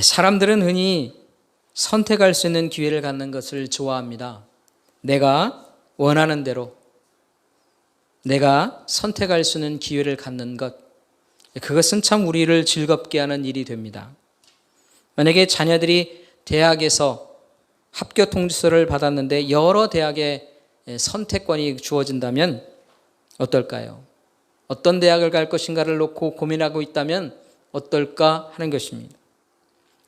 사람들은 흔히 선택할 수 있는 기회를 갖는 것을 좋아합니다. 내가 원하는 대로 내가 선택할 수 있는 기회를 갖는 것, 그것은 참 우리를 즐겁게 하는 일이 됩니다. 만약에 자녀들이 대학에서 합격 통지서를 받았는데 여러 대학의 선택권이 주어진다면 어떨까요? 어떤 대학을 갈 것인가를 놓고 고민하고 있다면 어떨까 하는 것입니다.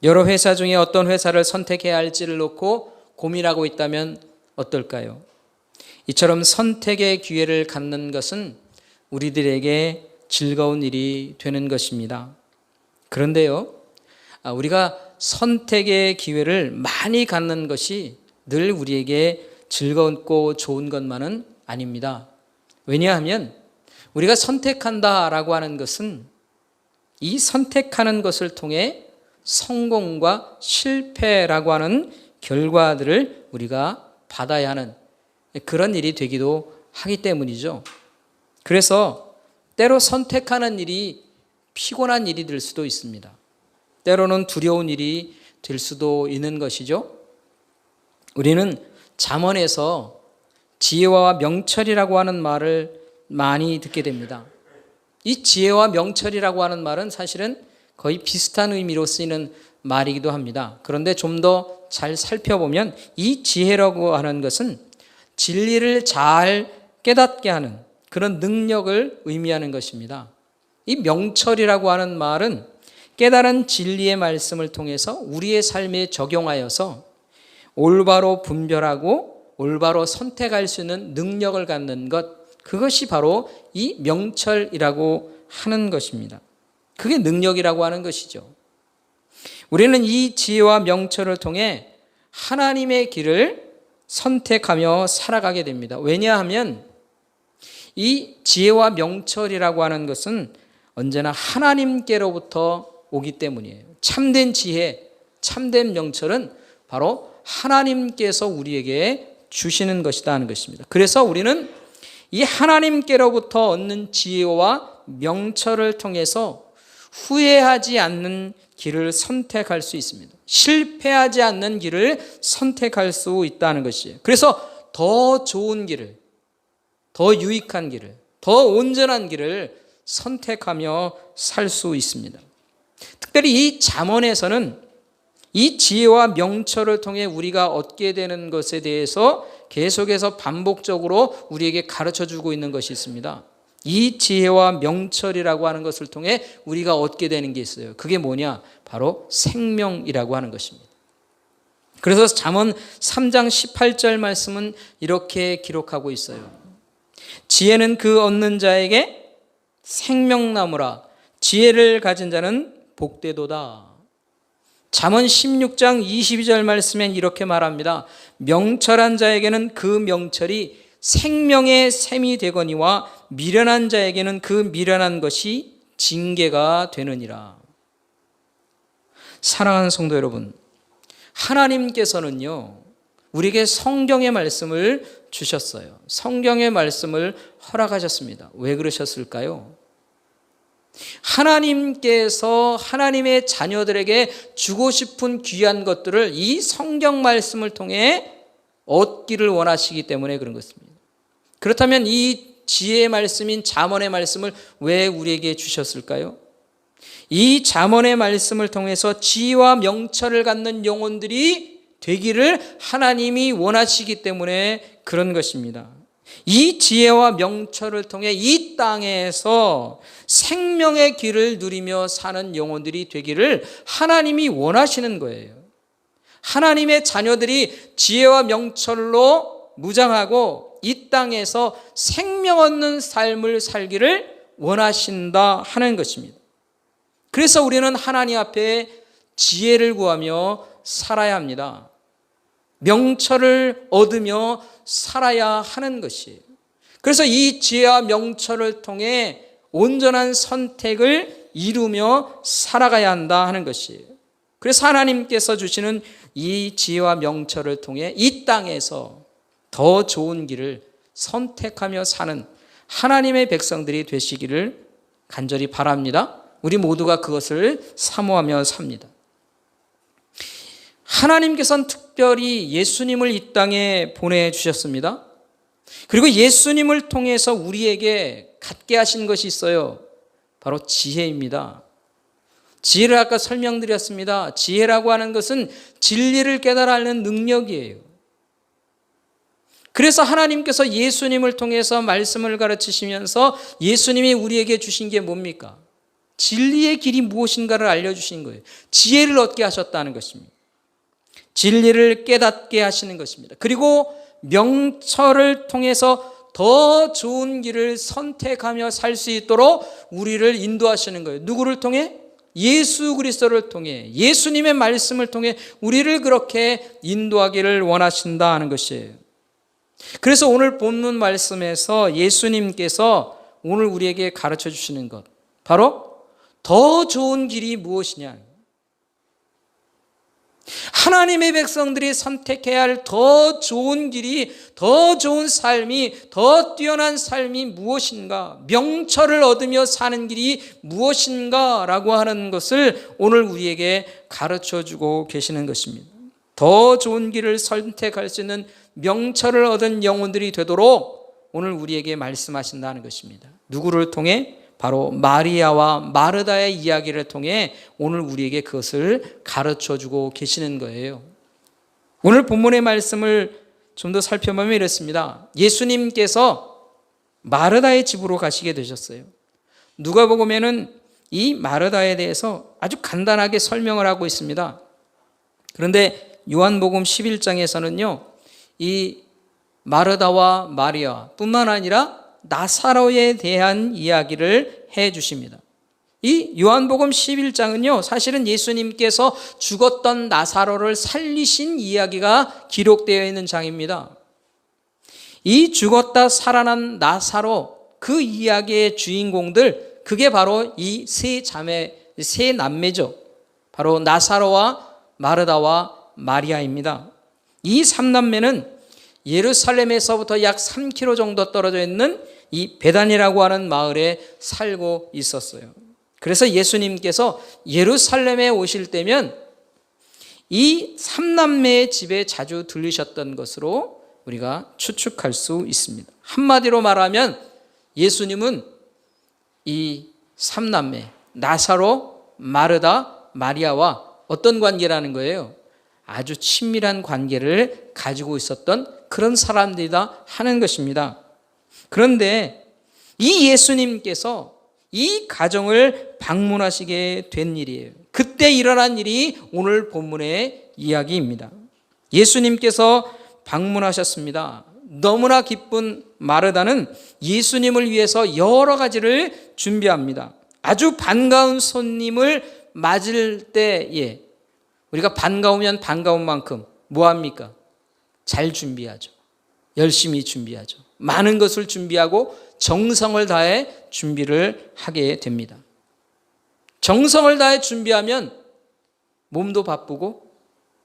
여러 회사 중에 어떤 회사를 선택해야 할지를 놓고 고민하고 있다면 어떨까요? 이처럼 선택의 기회를 갖는 것은 우리들에게 즐거운 일이 되는 것입니다. 그런데요, 우리가 선택의 기회를 많이 갖는 것이 늘 우리에게 즐겁고 좋은 것만은 아닙니다. 왜냐하면 우리가 선택한다라고 하는 것은 이 선택하는 것을 통해 성공과 실패라고 하는 결과들을 우리가 받아야 하는 그런 일이 되기도 하기 때문이죠. 그래서 때로 선택하는 일이 피곤한 일이 될 수도 있습니다. 때로는 두려운 일이 될 수도 있는 것이죠. 우리는 잠언에서 지혜와 명철이라고 하는 말을 많이 듣게 됩니다. 이 지혜와 명철이라고 하는 말은 사실은 거의 비슷한 의미로 쓰이는 말이기도 합니다. 그런데 좀 더 잘 살펴보면 이 지혜라고 하는 것은 진리를 잘 깨닫게 하는 그런 능력을 의미하는 것입니다. 이 명철이라고 하는 말은 깨달은 진리의 말씀을 통해서 우리의 삶에 적용하여서 올바로 분별하고 올바로 선택할 수 있는 능력을 갖는 것, 그것이 바로 이 명철이라고 하는 것입니다. 그게 능력이라고 하는 것이죠. 우리는 이 지혜와 명철을 통해 하나님의 길을 선택하며 살아가게 됩니다. 왜냐하면 이 지혜와 명철이라고 하는 것은 언제나 하나님께로부터 오기 때문이에요. 참된 지혜, 참된 명철은 바로 하나님께서 우리에게 주시는 것이다 하는 것입니다. 그래서 우리는 이 하나님께로부터 얻는 지혜와 명철을 통해서 후회하지 않는 길을 선택할 수 있습니다. 실패하지 않는 길을 선택할 수 있다는 것이에요. 그래서 더 좋은 길을, 더 유익한 길을, 더 온전한 길을 선택하며 살 수 있습니다. 특별히 이 잠언에서는 이 지혜와 명철을 통해 우리가 얻게 되는 것에 대해서 계속해서 반복적으로 우리에게 가르쳐주고 있는 것이 있습니다. 이 지혜와 명철이라고 하는 것을 통해 우리가 얻게 되는 게 있어요. 그게 뭐냐? 바로 생명이라고 하는 것입니다. 그래서 잠언 3장 18절 말씀은 이렇게 기록하고 있어요. 지혜는 그 얻는 자에게 생명나무라. 지혜를 가진 자는 복되도다. 잠언 16장 22절 말씀엔 이렇게 말합니다. 명철한 자에게는 그 명철이 생명의 샘이 되거니와 미련한 자에게는 그 미련한 것이 징계가 되느니라. 사랑하는 성도 여러분, 하나님께서는요, 우리에게 성경의 말씀을 주셨어요. 성경의 말씀을 허락하셨습니다. 왜 그러셨을까요? 하나님께서 하나님의 자녀들에게 주고 싶은 귀한 것들을 이 성경 말씀을 통해 얻기를 원하시기 때문에 그런 것입니다. 그렇다면 이 지혜의 말씀인 잠언의 말씀을 왜 우리에게 주셨을까요? 이 잠언의 말씀을 통해서 지혜와 명철을 갖는 영혼들이 되기를 하나님이 원하시기 때문에 그런 것입니다. 이 지혜와 명철을 통해 이 땅에서 생명의 길을 누리며 사는 영혼들이 되기를 하나님이 원하시는 거예요. 하나님의 자녀들이 지혜와 명철로 무장하고 이 땅에서 생명 얻는 삶을 살기를 원하신다 하는 것입니다. 그래서 우리는 하나님 앞에 지혜를 구하며 살아야 합니다. 명철을 얻으며 살아야 하는 것이에요. 그래서 이 지혜와 명철을 통해 온전한 선택을 이루며 살아가야 한다 하는 것이에요. 그래서 하나님께서 주시는 이 지혜와 명철을 통해 이 땅에서 더 좋은 길을 선택하며 사는 하나님의 백성들이 되시기를 간절히 바랍니다. 우리 모두가 그것을 사모하며 삽니다. 하나님께서는 특별히 예수님을 이 땅에 보내주셨습니다. 그리고 예수님을 통해서 우리에게 갖게 하신 것이 있어요. 바로 지혜입니다. 지혜를 아까 설명드렸습니다. 지혜라고 하는 것은 진리를 깨달아 아는 능력이에요. 그래서 하나님께서 예수님을 통해서 말씀을 가르치시면서 예수님이 우리에게 주신 게 뭡니까? 진리의 길이 무엇인가를 알려주신 거예요. 지혜를 얻게 하셨다는 것입니다. 진리를 깨닫게 하시는 것입니다. 그리고 명철을 통해서 더 좋은 길을 선택하며 살 수 있도록 우리를 인도하시는 거예요. 누구를 통해? 예수 그리스도를 통해, 예수님의 말씀을 통해 우리를 그렇게 인도하기를 원하신다 하는 것이에요. 그래서 오늘 본문 말씀에서 예수님께서 오늘 우리에게 가르쳐 주시는 것, 바로 더 좋은 길이 무엇이냐? 하나님의 백성들이 선택해야 할 더 좋은 길이, 더 좋은 삶이, 더 뛰어난 삶이 무엇인가? 명철을 얻으며 사는 길이 무엇인가? 라고 하는 것을 오늘 우리에게 가르쳐 주고 계시는 것입니다. 더 좋은 길을 선택할 수 있는 명철을 얻은 영혼들이 되도록 오늘 우리에게 말씀하신다는 것입니다. 누구를 통해? 바로 마리아와 마르다의 이야기를 통해 오늘 우리에게 그것을 가르쳐주고 계시는 거예요. 오늘 본문의 말씀을 좀 더 살펴보면 이렇습니다. 예수님께서 마르다의 집으로 가시게 되셨어요. 누가복음에는 이 마르다에 대해서 아주 간단하게 설명을 하고 있습니다. 그런데 요한복음 11장에서는요, 이 마르다와 마리아 뿐만 아니라 나사로에 대한 이야기를 해 주십니다. 이 요한복음 11장은요, 사실은 예수님께서 죽었던 나사로를 살리신 이야기가 기록되어 있는 장입니다. 이 죽었다 살아난 나사로, 그 이야기의 주인공들, 그게 바로 이 세 자매, 세 남매죠. 바로 나사로와 마르다와 마리아입니다. 이 3남매는 예루살렘에서부터 약 3km 정도 떨어져 있는 이 베단이라고 하는 마을에 살고 있었어요. 그래서 예수님께서 예루살렘에 오실 때면 이 3남매의 집에 자주 들르셨던 것으로 우리가 추측할 수 있습니다. 한마디로 말하면 예수님은 이 3남매 나사로, 마르다, 마리아와 어떤 관계라는 거예요? 아주 친밀한 관계를 가지고 있었던 그런 사람들이다 하는 것입니다. 그런데 이 예수님께서 이 가정을 방문하시게 된 일이에요. 그때 일어난 일이 오늘 본문의 이야기입니다. 예수님께서 방문하셨습니다. 너무나 기쁜 마르다는 예수님을 위해서 여러 가지를 준비합니다. 아주 반가운 손님을 맞을 때에 우리가 반가우면 반가운 만큼 뭐합니까? 잘 준비하죠. 열심히 준비하죠. 많은 것을 준비하고 정성을 다해 준비를 하게 됩니다. 정성을 다해 준비하면 몸도 바쁘고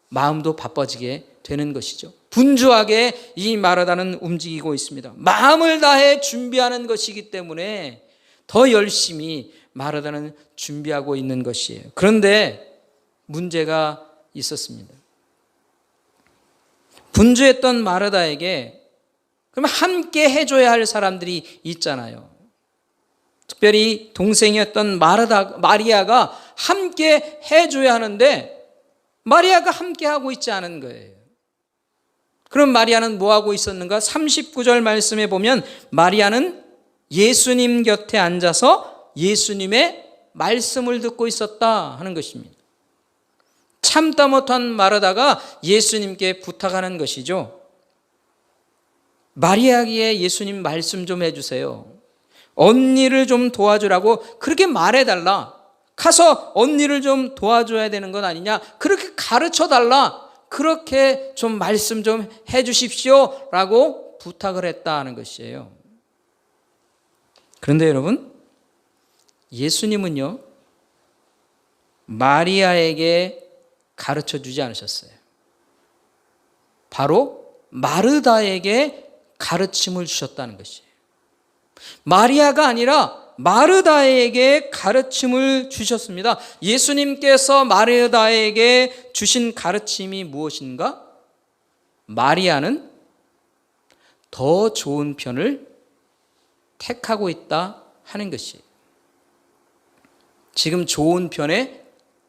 마음도 바빠지게 되는 것이죠. 분주하게 이 마르다는 움직이고 있습니다. 마음을 다해 준비하는 것이기 때문에 더 열심히 마르다는 준비하고 있는 것이에요. 그런데 문제가 있었습니다. 분주했던 마르다에게 그러면 함께 해줘야 할 사람들이 있잖아요. 특별히 동생이었던 마리아가 함께 해줘야 하는데 마리아가 함께 하고 있지 않은 거예요. 그럼 마리아는 뭐 하고 있었는가? 39절 말씀에 보면 마리아는 예수님 곁에 앉아서 예수님의 말씀을 듣고 있었다 하는 것입니다. 참다 못한 마르다가 예수님께 부탁하는 것이죠. 마리아에게 예수님 말씀 좀 해주세요. 언니를 좀 도와주라고 그렇게 말해달라. 가서 언니를 좀 도와줘야 되는 건 아니냐. 그렇게 가르쳐달라. 그렇게 좀 말씀 좀 해주십시오 라고 부탁을 했다는 것이에요. 그런데 여러분, 예수님은요, 마리아에게 가르쳐 주지 않으셨어요. 바로 마르다에게 가르침을 주셨다는 것이에요. 마리아가 아니라 마르다에게 가르침을 주셨습니다. 예수님께서 마르다에게 주신 가르침이 무엇인가? 마리아는 더 좋은 편을 택하고 있다 하는 것이에요. 지금 좋은 편에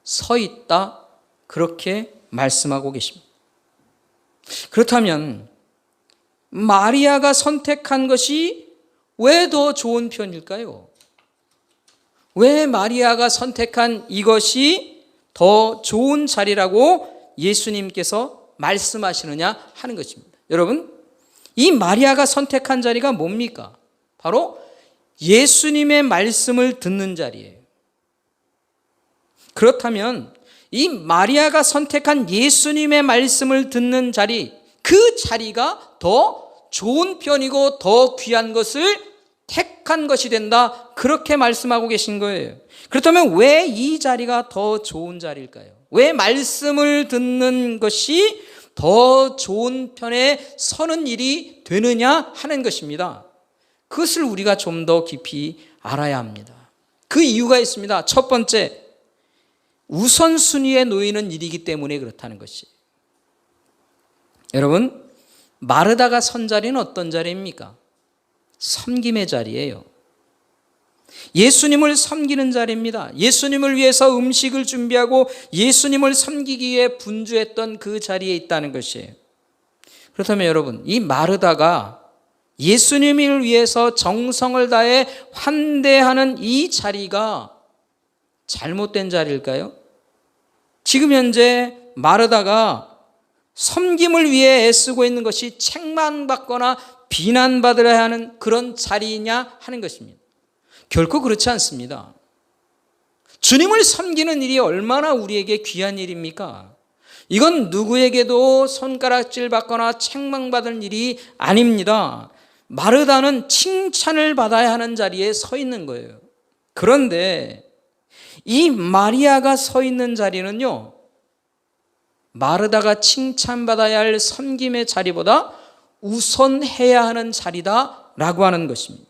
서 있다, 그렇게 말씀하고 계십니다. 그렇다면 마리아가 선택한 것이 왜 더 좋은 편일까요? 왜 마리아가 선택한 이것이 더 좋은 자리라고 예수님께서 말씀하시느냐 하는 것입니다. 여러분, 이 마리아가 선택한 자리가 뭡니까? 바로 예수님의 말씀을 듣는 자리예요. 그렇다면 이 마리아가 선택한 예수님의 말씀을 듣는 자리, 그 자리가 더 좋은 편이고 더 귀한 것을 택한 것이 된다, 그렇게 말씀하고 계신 거예요. 그렇다면 왜 이 자리가 더 좋은 자리일까요? 왜 말씀을 듣는 것이 더 좋은 편에 서는 일이 되느냐 하는 것입니다. 그것을 우리가 좀 더 깊이 알아야 합니다. 그 이유가 있습니다. 첫 번째, 우선순위에 놓이는 일이기 때문에 그렇다는 것이. 여러분, 마르다가 선 자리는 어떤 자리입니까? 섬김의 자리예요. 예수님을 섬기는 자리입니다. 예수님을 위해서 음식을 준비하고 예수님을 섬기기 위해 분주했던 그 자리에 있다는 것이에요. 그렇다면 여러분, 이 마르다가 예수님을 위해서 정성을 다해 환대하는 이 자리가 잘못된 자리일까요? 지금 현재 마르다가 섬김을 위해 애쓰고 있는 것이 책망받거나 비난받으려 하는 그런 자리이냐 하는 것입니다. 결코 그렇지 않습니다. 주님을 섬기는 일이 얼마나 우리에게 귀한 일입니까? 이건 누구에게도 손가락질 받거나 책망받을 일이 아닙니다. 마르다는 칭찬을 받아야 하는 자리에 서 있는 거예요. 그런데 이 마리아가 서 있는 자리는요, 마르다가 칭찬받아야 할 섬김의 자리보다 우선해야 하는 자리다라고 하는 것입니다.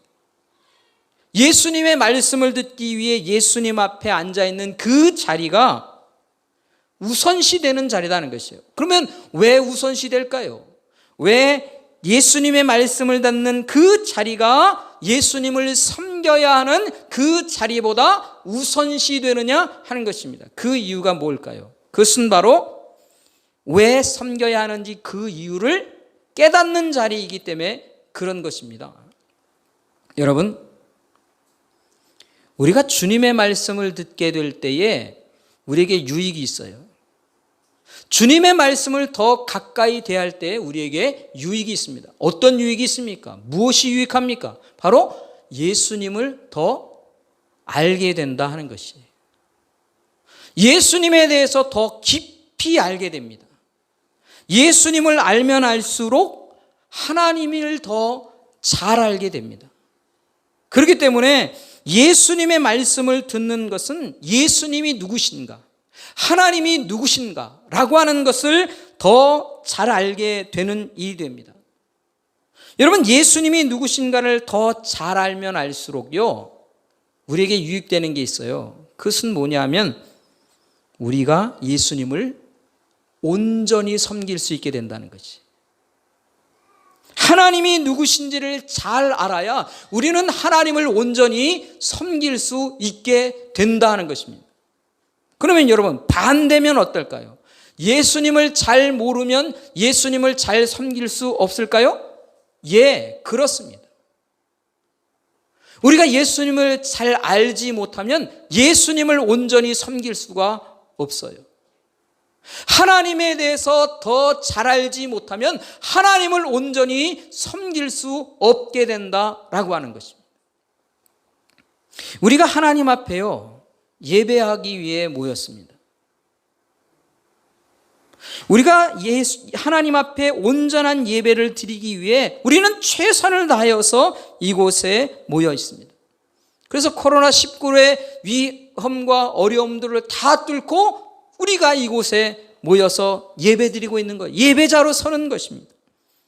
예수님의 말씀을 듣기 위해 예수님 앞에 앉아있는 그 자리가 우선시되는 자리라는 것이에요. 그러면 왜 우선시될까요? 왜 예수님의 말씀을 듣는 그 자리가 예수님을 섬겨야 하는 그 자리보다 우선시되느냐 하는 것입니다. 그 이유가 뭘까요? 그것은 바로 왜 섬겨야 하는지 그 이유를 깨닫는 자리이기 때문에 그런 것입니다. 여러분, 우리가 주님의 말씀을 듣게 될 때에 우리에게 유익이 있어요. 주님의 말씀을 더 가까이 대할 때 우리에게 유익이 있습니다. 어떤 유익이 있습니까? 무엇이 유익합니까? 바로 예수님을 더 알게 된다 하는 것이에요. 예수님에 대해서 더 깊이 알게 됩니다. 예수님을 알면 알수록 하나님을 더 잘 알게 됩니다. 그렇기 때문에 예수님의 말씀을 듣는 것은 예수님이 누구신가, 하나님이 누구신가 라고 하는 것을 더 잘 알게 되는 일이 됩니다. 여러분, 예수님이 누구신가를 더 잘 알면 알수록요, 우리에게 유익되는 게 있어요. 그것은 뭐냐면 우리가 예수님을 온전히 섬길 수 있게 된다는 거지. 하나님이 누구신지를 잘 알아야 우리는 하나님을 온전히 섬길 수 있게 된다는 것입니다. 그러면 여러분, 반대면 어떨까요? 예수님을 잘 모르면 예수님을 잘 섬길 수 없을까요? 예, 그렇습니다. 우리가 예수님을 잘 알지 못하면 예수님을 온전히 섬길 수가 없어요. 하나님에 대해서 더 잘 알지 못하면 하나님을 온전히 섬길 수 없게 된다라고 하는 것입니다. 우리가 하나님 앞에요, 예배하기 위해 모였습니다. 우리가 하나님 앞에 온전한 예배를 드리기 위해 우리는 최선을 다하여서 이곳에 모여 있습니다. 그래서 코로나19의 위험과 어려움들을 다 뚫고 우리가 이곳에 모여서 예배드리고 있는 것, 예배자로 서는 것입니다.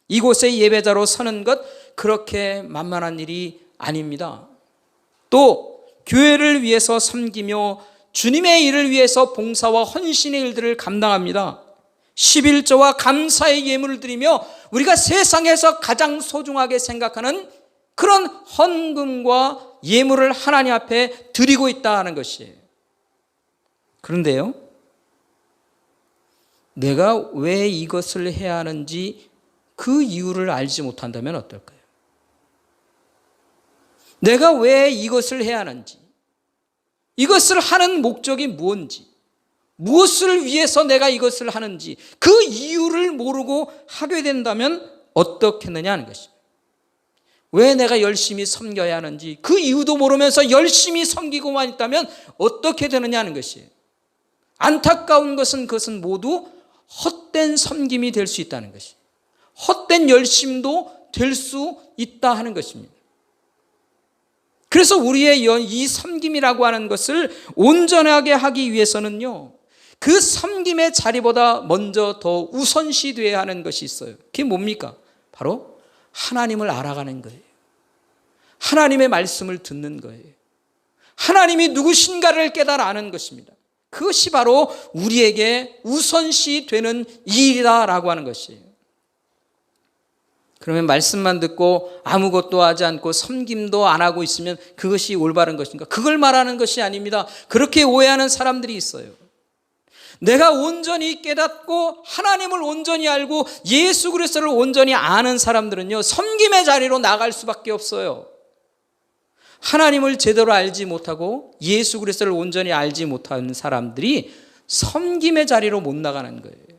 이곳에 예배자로 서는 것, 그렇게 만만한 일이 아닙니다. 또 교회를 위해서 섬기며 주님의 일을 위해서 봉사와 헌신의 일들을 감당합니다. 11조와 감사의 예물을 드리며 우리가 세상에서 가장 소중하게 생각하는 그런 헌금과 예물을 하나님 앞에 드리고 있다는 것이에요. 그런데요, 내가 왜 이것을 해야 하는지 그 이유를 알지 못한다면 어떨까요? 내가 왜 이것을 해야 하는지, 이것을 하는 목적이 무엇인지, 무엇을 위해서 내가 이것을 하는지 그 이유를 모르고 하게 된다면 어떻겠느냐 하는 것입니다. 왜 내가 열심히 섬겨야 하는지 그 이유도 모르면서 열심히 섬기고만 있다면 어떻게 되느냐 하는 것이에요. 안타까운 것은 그것은 모두 헛된 섬김이 될 수 있다는 것이에요. 헛된 열심도 될 수 있다 하는 것입니다. 그래서 우리의 이 섬김이라고 하는 것을 온전하게 하기 위해서는요, 그 섬김의 자리보다 먼저 더 우선시 되어야 하는 것이 있어요. 그게 뭡니까? 바로 하나님을 알아가는 거예요. 하나님의 말씀을 듣는 거예요. 하나님이 누구신가를 깨달아 아는 것입니다. 그것이 바로 우리에게 우선시 되는 일이다라고 하는 것이에요. 그러면 말씀만 듣고 아무것도 하지 않고 섬김도 안 하고 있으면 그것이 올바른 것인가? 그걸 말하는 것이 아닙니다. 그렇게 오해하는 사람들이 있어요. 내가 온전히 깨닫고 하나님을 온전히 알고 예수 그리스도를 온전히 아는 사람들은요, 섬김의 자리로 나갈 수밖에 없어요. 하나님을 제대로 알지 못하고 예수 그리스도를 온전히 알지 못하는 사람들이 섬김의 자리로 못 나가는 거예요.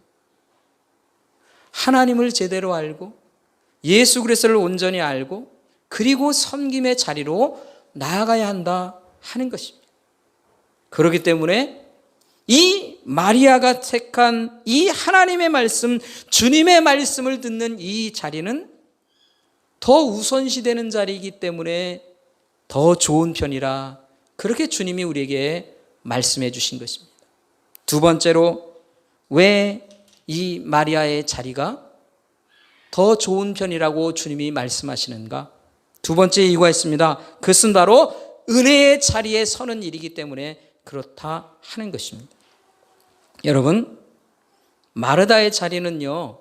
하나님을 제대로 알고 예수 그리스도를 온전히 알고 그리고 섬김의 자리로 나아가야 한다 하는 것입니다. 그렇기 때문에 이 마리아가 택한 이 하나님의 말씀, 주님의 말씀을 듣는 이 자리는 더 우선시되는 자리이기 때문에 더 좋은 편이라 그렇게 주님이 우리에게 말씀해 주신 것입니다. 두 번째로 왜 이 마리아의 자리가 더 좋은 편이라고 주님이 말씀하시는가? 두 번째 이유가 있습니다. 그것은 바로 은혜의 자리에 서는 일이기 때문에 그렇다 하는 것입니다. 여러분, 마르다의 자리는요,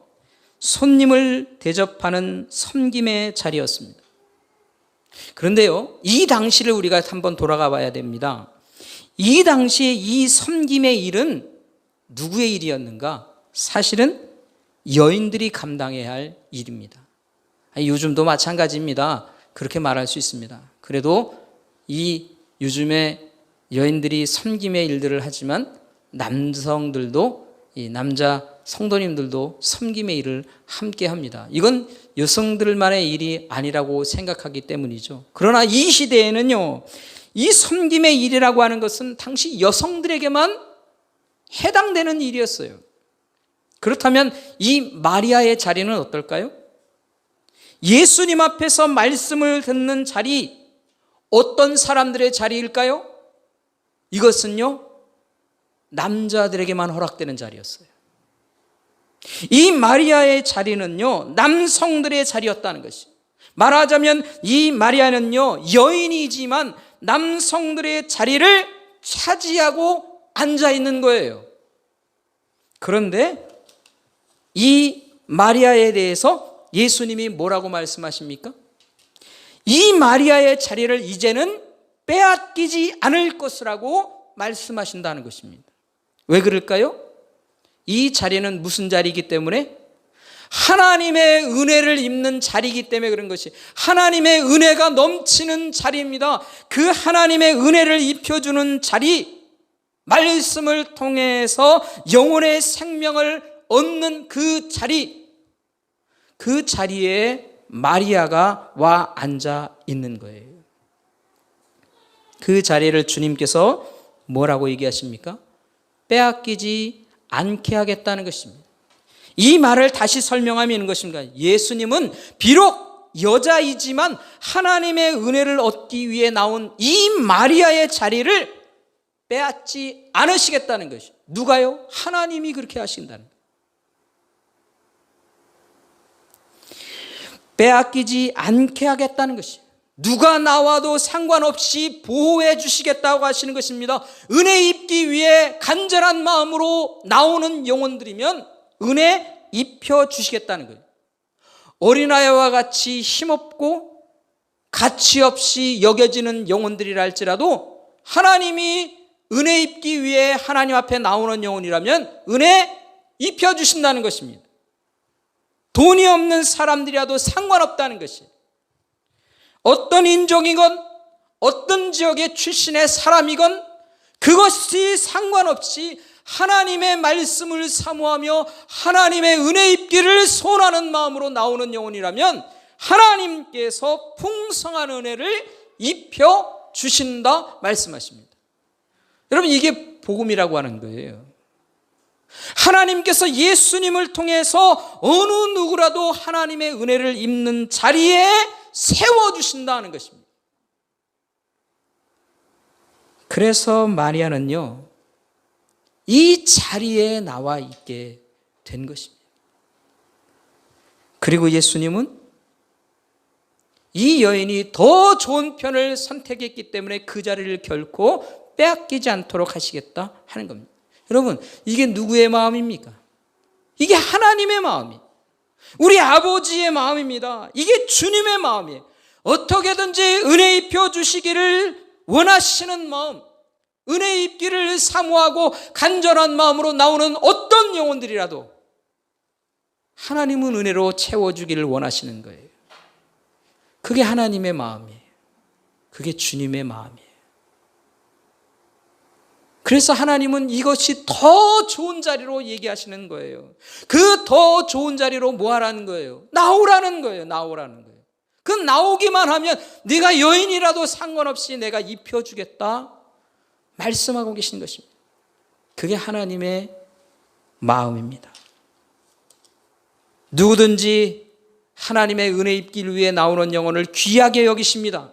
손님을 대접하는 섬김의 자리였습니다. 그런데요, 이 당시를 우리가 한번 돌아가 봐야 됩니다. 이 당시에 이 섬김의 일은 누구의 일이었는가? 사실은 여인들이 감당해야 할 일입니다. 요즘도 마찬가지입니다. 그렇게 말할 수 있습니다. 그래도 이 요즘에 여인들이 섬김의 일들을 하지만 남성들도, 이 남자 성도님들도 섬김의 일을 함께 합니다. 이건 여성들만의 일이 아니라고 생각하기 때문이죠. 그러나 이 시대에는요, 이 섬김의 일이라고 하는 것은 당시 여성들에게만 해당되는 일이었어요. 그렇다면 이 마리아의 자리는 어떨까요? 예수님 앞에서 말씀을 듣는 자리, 어떤 사람들의 자리일까요? 이것은요, 남자들에게만 허락되는 자리였어요. 이 마리아의 자리는요, 남성들의 자리였다는 것이. 말하자면 이 마리아는요, 여인이지만 남성들의 자리를 차지하고 앉아 있는 거예요. 그런데 이 마리아에 대해서 예수님이 뭐라고 말씀하십니까? 이 마리아의 자리를 이제는 빼앗기지 않을 것이라고 말씀하신다는 것입니다. 왜 그럴까요? 이 자리는 무슨 자리이기 때문에? 하나님의 은혜를 입는 자리이기 때문에 그런 것이, 하나님의 은혜가 넘치는 자리입니다. 그 하나님의 은혜를 입혀주는 자리, 말씀을 통해서 영혼의 생명을 얻는 그 자리, 그 자리에 마리아가 와 앉아 있는 거예요. 그 자리를 주님께서 뭐라고 얘기하십니까? 빼앗기지 않게 하겠다는 것입니다. 이 말을 다시 설명하면 이런 것입니다. 예수님은 비록 여자이지만 하나님의 은혜를 얻기 위해 나온 이 마리아의 자리를 빼앗지 않으시겠다는 것이죠. 누가요? 하나님이 그렇게 하신다는 거예요. 빼앗기지 않게 하겠다는 것이에요. 누가 나와도 상관없이 보호해 주시겠다고 하시는 것입니다. 은혜 입기 위해 간절한 마음으로 나오는 영혼들이면 은혜 입혀 주시겠다는 거예요. 어린아이와 같이 힘없고 가치 없이 여겨지는 영혼들이라 할지라도 하나님이 은혜 입기 위해 하나님 앞에 나오는 영혼이라면 은혜 입혀 주신다는 것입니다. 돈이 없는 사람들이라도 상관없다는 것이에요. 어떤 인종이건 어떤 지역의 출신의 사람이건 그것이 상관없이 하나님의 말씀을 사모하며 하나님의 은혜 입기를 소원하는 마음으로 나오는 영혼이라면 하나님께서 풍성한 은혜를 입혀 주신다 말씀하십니다. 여러분, 이게 복음이라고 하는 거예요. 하나님께서 예수님을 통해서 어느 누구라도 하나님의 은혜를 입는 자리에 세워주신다는 것입니다. 그래서 마리아는요, 이 자리에 나와 있게 된 것입니다. 그리고 예수님은 이 여인이 더 좋은 편을 선택했기 때문에 그 자리를 결코 빼앗기지 않도록 하시겠다 하는 겁니다. 여러분, 이게 누구의 마음입니까? 이게 하나님의 마음이에요. 우리 아버지의 마음입니다. 이게 주님의 마음이에요. 어떻게든지 은혜 입혀 주시기를 원하시는 마음, 은혜 입기를 사모하고 간절한 마음으로 나오는 어떤 영혼들이라도 하나님은 은혜로 채워주기를 원하시는 거예요. 그게 하나님의 마음이에요. 그게 주님의 마음이에요. 그래서 하나님은 이것이 더 좋은 자리로 얘기하시는 거예요. 그 더 좋은 자리로 뭐 하라는 거예요? 나오라는 거예요. 나오라는 거예요. 그 나오기만 하면 네가 여인이라도 상관없이 내가 입혀주겠다 말씀하고 계신 것입니다. 그게 하나님의 마음입니다. 누구든지 하나님의 은혜 입기를 위해 나오는 영혼을 귀하게 여기십니다.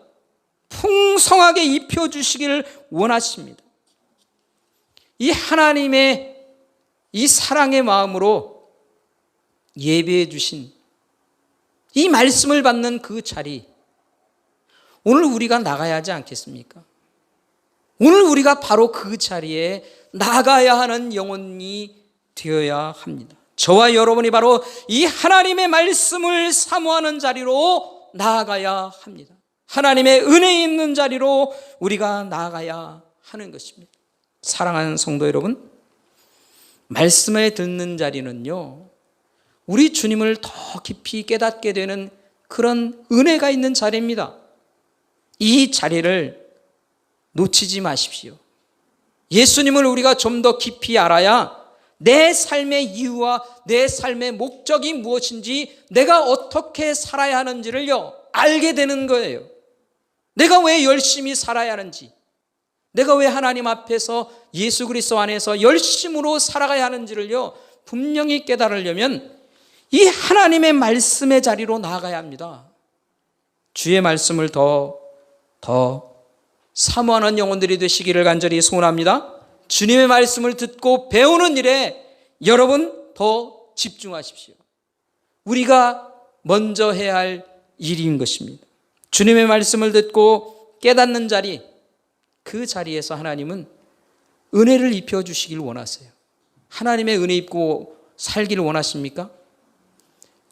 풍성하게 입혀주시기를 원하십니다. 이 하나님의 이 사랑의 마음으로 예배해 주신 이 말씀을 받는 그 자리, 오늘 우리가 나가야 하지 않겠습니까? 오늘 우리가 바로 그 자리에 나가야 하는 영혼이 되어야 합니다. 저와 여러분이 바로 이 하나님의 말씀을 사모하는 자리로 나아가야 합니다. 하나님의 은혜 있는 자리로 우리가 나아가야 하는 것입니다. 사랑하는 성도 여러분, 말씀을 듣는 자리는요, 우리 주님을 더 깊이 깨닫게 되는 그런 은혜가 있는 자리입니다. 이 자리를 놓치지 마십시오. 예수님을 우리가 좀 더 깊이 알아야 내 삶의 이유와 내 삶의 목적이 무엇인지, 내가 어떻게 살아야 하는지를요 알게 되는 거예요. 내가 왜 열심히 살아야 하는지, 내가 왜 하나님 앞에서 예수 그리스도 안에서 열심으로 살아가야 하는지를요 분명히 깨달으려면 이 하나님의 말씀의 자리로 나아가야 합니다. 주의 말씀을 더 사모하는 영혼들이 되시기를 간절히 소원합니다. 주님의 말씀을 듣고 배우는 일에 여러분 더 집중하십시오. 우리가 먼저 해야 할 일인 것입니다. 주님의 말씀을 듣고 깨닫는 자리, 그 자리에서 하나님은 은혜를 입혀주시길 원하세요. 하나님의 은혜 입고 살기를 원하십니까?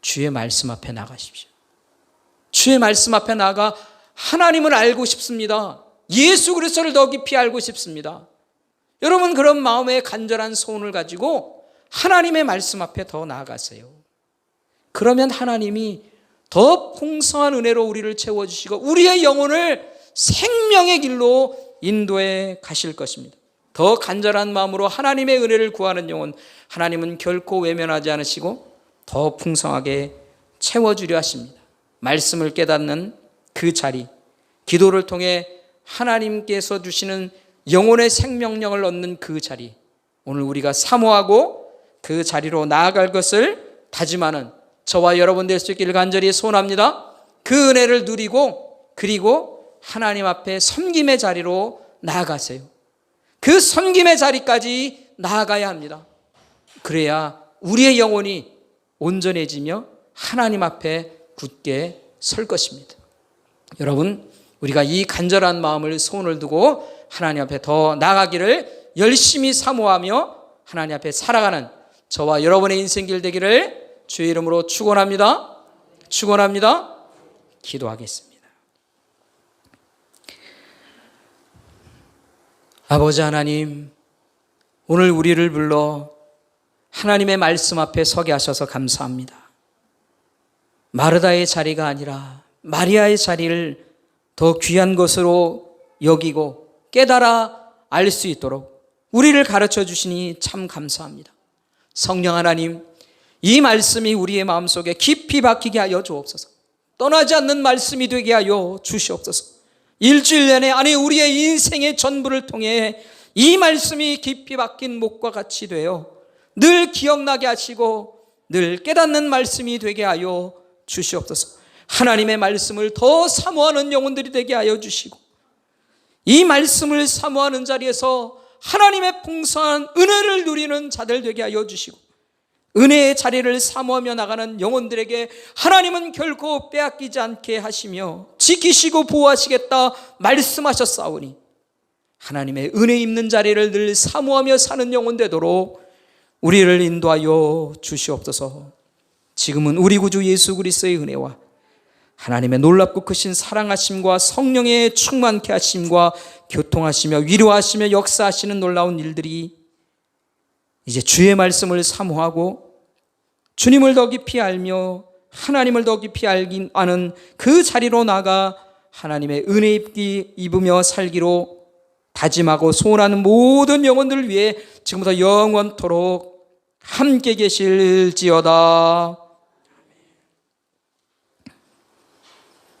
주의 말씀 앞에 나가십시오. 주의 말씀 앞에 나가 하나님을 알고 싶습니다. 예수 그리스도를 더 깊이 알고 싶습니다. 여러분, 그런 마음의 간절한 소원을 가지고 하나님의 말씀 앞에 더 나아가세요. 그러면 하나님이 더 풍성한 은혜로 우리를 채워주시고 우리의 영혼을 생명의 길로 인도해 가실 것입니다. 더 간절한 마음으로 하나님의 은혜를 구하는 영혼, 하나님은 결코 외면하지 않으시고 더 풍성하게 채워주려 하십니다. 말씀을 깨닫는 그 자리, 기도를 통해 하나님께서 주시는 영혼의 생명력을 얻는 그 자리, 오늘 우리가 사모하고 그 자리로 나아갈 것을 다짐하는 저와 여러분 될 수 있기를 간절히 소원합니다. 그 은혜를 누리고 그리고 하나님 앞에 섬김의 자리로 나아가세요. 그 섬김의 자리까지 나아가야 합니다. 그래야 우리의 영혼이 온전해지며 하나님 앞에 굳게 설 것입니다. 여러분, 우리가 이 간절한 마음을 소원을 두고 하나님 앞에 더 나아가기를 열심히 사모하며 하나님 앞에 살아가는 저와 여러분의 인생길 되기를 주의 이름으로 축원합니다. 축원합니다. 기도하겠습니다. 아버지 하나님, 오늘 우리를 불러 하나님의 말씀 앞에 서게 하셔서 감사합니다. 마르다의 자리가 아니라 마리아의 자리를 더 귀한 것으로 여기고 깨달아 알 수 있도록 우리를 가르쳐 주시니 참 감사합니다. 성령 하나님, 이 말씀이 우리의 마음속에 깊이 박히게 하여 주옵소서. 떠나지 않는 말씀이 되게 하여 주시옵소서. 일주일 내내 아니 우리의 인생의 전부를 통해 이 말씀이 깊이 박힌 목과 같이 되어 늘 기억나게 하시고 늘 깨닫는 말씀이 되게 하여 주시옵소서. 하나님의 말씀을 더 사모하는 영혼들이 되게 하여 주시고 이 말씀을 사모하는 자리에서 하나님의 풍성한 은혜를 누리는 자들 되게 하여 주시고 은혜의 자리를 사모하며 나가는 영혼들에게 하나님은 결코 빼앗기지 않게 하시며 지키시고 보호하시겠다 말씀하셨사오니 하나님의 은혜 입는 자리를 늘 사모하며 사는 영혼 되도록 우리를 인도하여 주시옵소서. 지금은 우리 구주 예수 그리스도의 은혜와 하나님의 놀랍고 크신 사랑하심과 성령의 충만케 하심과 교통하시며 위로하시며 역사하시는 놀라운 일들이 이제 주의 말씀을 사모하고 주님을 더 깊이 알며 하나님을 더 깊이 아는 그 자리로 나가 하나님의 은혜 입으며 살기로 다짐하고 소원하는 모든 영혼들을 위해 지금부터 영원토록 함께 계실지어다.